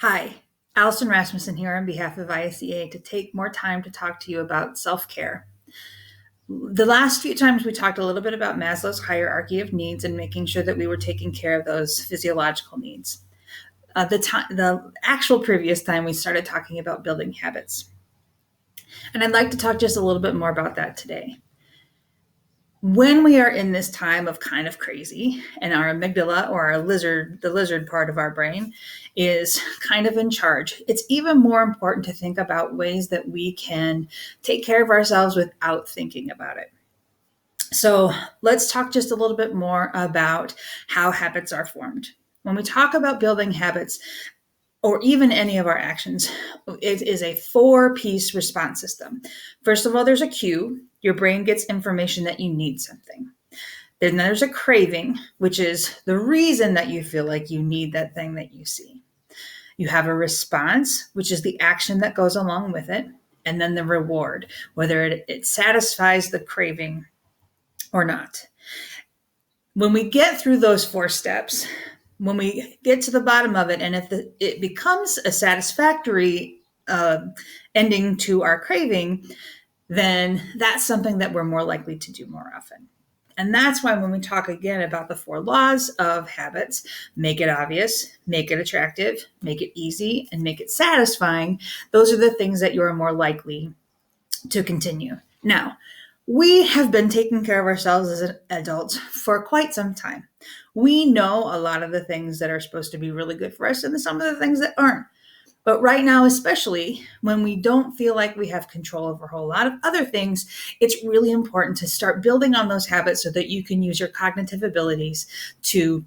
Hi, Allison Rasmussen here on behalf of ISEA to take more time to talk to you about self-care. The last few times we talked a little bit about Maslow's hierarchy of needs and making sure that we were taking care of those physiological needs. The actual previous time we started talking about building habits. And I'd like to talk just a little bit more about that today. When we are in this time of kind of crazy and our amygdala or the lizard part of our brain is kind of in charge, it's even more important to think about ways that we can take care of ourselves without thinking about it. So let's talk just a little bit more about how habits are formed. When we talk about building habits, or even any of our actions, it is a 4-piece response system. First of all, there's a cue. Your brain gets information that you need something. Then there's a craving, which is the reason that you feel like you need that thing that you see. You have a response, which is the action that goes along with it. And then the reward, whether it satisfies the craving or not. When we get through those 4 steps, when we get to the bottom of it, and if it becomes a satisfactory ending to our craving, then that's something that we're more likely to do more often. And that's why when we talk again about the 4 laws of habits, make it obvious, make it attractive, make it easy, and make it satisfying, those are the things that you're more likely to continue. Now, we have been taking care of ourselves as adults for quite some time. We know a lot of the things that are supposed to be really good for us and some of the things that aren't. But right now, especially when we don't feel like we have control over a whole lot of other things, it's really important to start building on those habits so that you can use your cognitive abilities to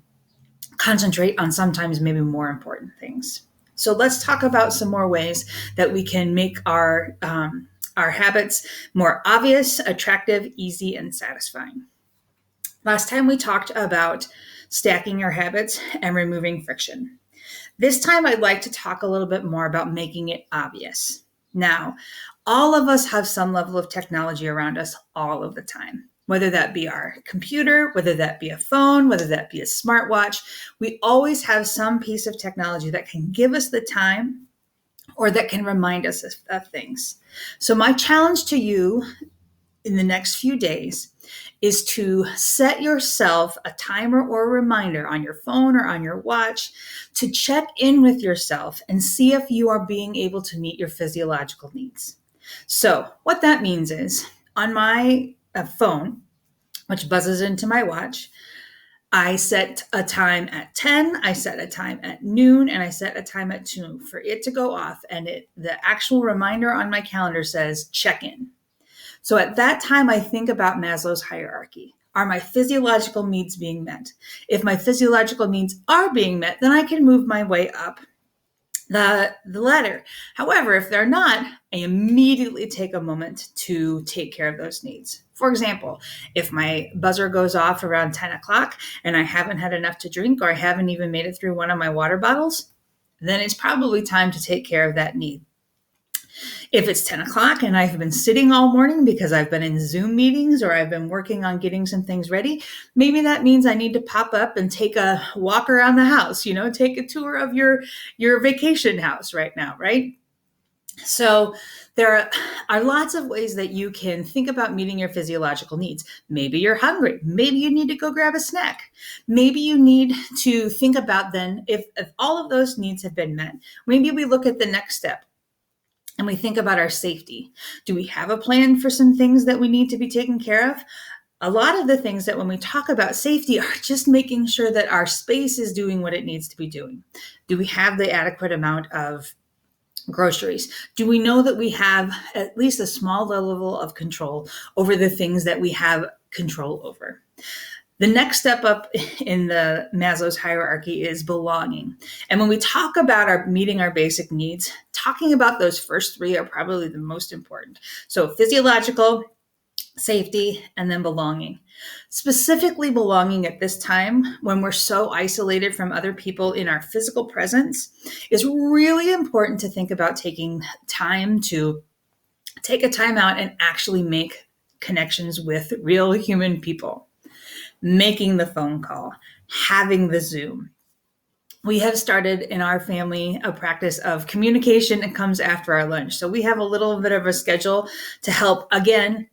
concentrate on sometimes maybe more important things. So let's talk about some more ways that we can make our habits more obvious, attractive, easy, and satisfying. Last time we talked about stacking your habits and removing friction. This time I'd like to talk a little bit more about making it obvious. Now, all of us have some level of technology around us all of the time, whether that be our computer, whether that be a phone, whether that be a smartwatch. We always have some piece of technology that can give us the time or that can remind us of things. So my challenge to you in the next few days is to set yourself a timer or a reminder on your phone or on your watch to check in with yourself and see if you are being able to meet your physiological needs. So what that means is on my phone, which buzzes into my watch, I set a time at 10, I set a time at noon, and I set a time at 2 for it to go off. And the actual reminder on my calendar says check in. So at that time, I think about Maslow's hierarchy. Are my physiological needs being met? If my physiological needs are being met, then I can move my way up the ladder. However, if they're not, I immediately take a moment to take care of those needs. For example, if my buzzer goes off around 10 o'clock and I haven't had enough to drink or I haven't even made it through one of my water bottles, then it's probably time to take care of that need. If it's 10 o'clock and I've been sitting all morning because I've been in Zoom meetings or I've been working on getting some things ready, maybe that means I need to pop up and take a walk around the house, take a tour of your vacation house right now, right? So there are lots of ways that you can think about meeting your physiological needs. Maybe you're hungry. Maybe you need to go grab a snack. Maybe you need to think about then if all of those needs have been met, maybe we look at the next step. And we think about our safety. Do we have a plan for some things that we need to be taken care of? A lot of the things that when we talk about safety are just making sure that our space is doing what it needs to be doing. Do we have the adequate amount of groceries? Do we know that we have at least a small level of control over the things that we have control over? The next step up in the Maslow's hierarchy is belonging. And when we talk about meeting our basic needs, talking about those first 3 are probably the most important. So physiological, safety, and then belonging. Specifically belonging at this time when we're so isolated from other people in our physical presence is really important to think about taking time to take a time out and actually make connections with real human people. Making the phone call, having the Zoom. we have started in our family a practice of communication that comes after our lunch. So we have a little bit of a schedule to help, again,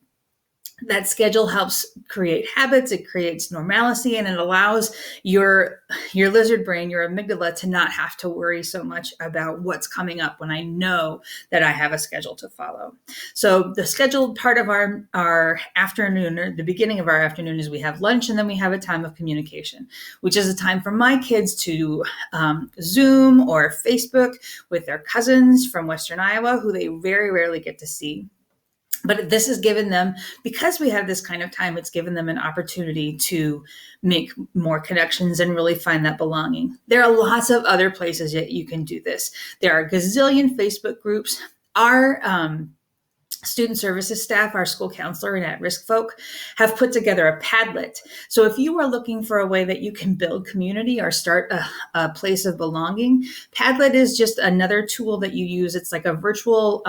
that schedule helps create habits, it creates normalcy, and it allows your lizard brain, your amygdala, to not have to worry so much about what's coming up when I know that I have a schedule to follow. So the scheduled part of our afternoon, or the beginning of our afternoon, is we have lunch, and then we have a time of communication, which is a time for my kids to Zoom or Facebook with their cousins from Western Iowa, who they very rarely get to see. But this has given them, because we have this kind of time, it's given them an opportunity to make more connections and really find that belonging. There are lots of other places that you can do this. There are a gazillion Facebook groups. Our student services staff, our school counselor, and at-risk folk have put together a Padlet. So if you are looking for a way that you can build community or start a place of belonging, Padlet is just another tool that you use. It's like a virtual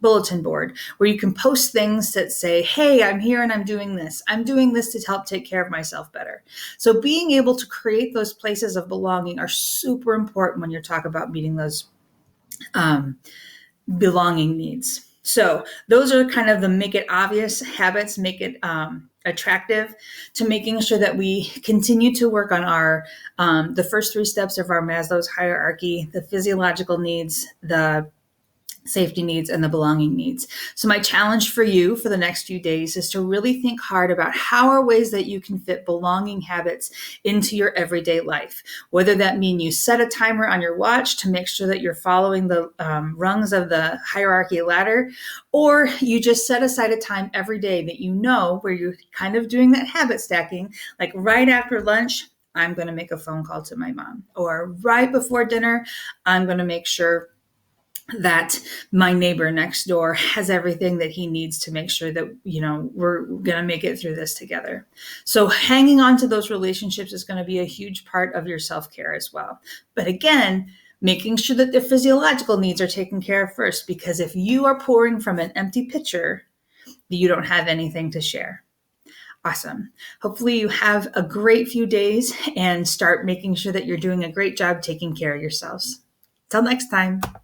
bulletin board where you can post things that say, hey, I'm here and I'm doing this. I'm doing this to help take care of myself better. So being able to create those places of belonging are super important when you're talking about meeting those belonging needs. So those are kind of the make it obvious habits, make it attractive, to making sure that we continue to work on our the first 3 steps of our Maslow's hierarchy: the physiological needs, the safety needs, and the belonging needs. So my challenge for you for the next few days is to really think hard about how are ways that you can fit belonging habits into your everyday life. Whether that mean you set a timer on your watch to make sure that you're following the rungs of the hierarchy ladder, or you just set aside a time every day that you know where you're kind of doing that habit stacking, like right after lunch, I'm going to make a phone call to my mom, or right before dinner, I'm going to make sure that my neighbor next door has everything that he needs to make sure that, we're going to make it through this together. So hanging on to those relationships is going to be a huge part of your self-care as well. But again, making sure that their physiological needs are taken care of first, because if you are pouring from an empty pitcher, you don't have anything to share. Awesome. Hopefully you have a great few days and start making sure that you're doing a great job taking care of yourselves. Till next time.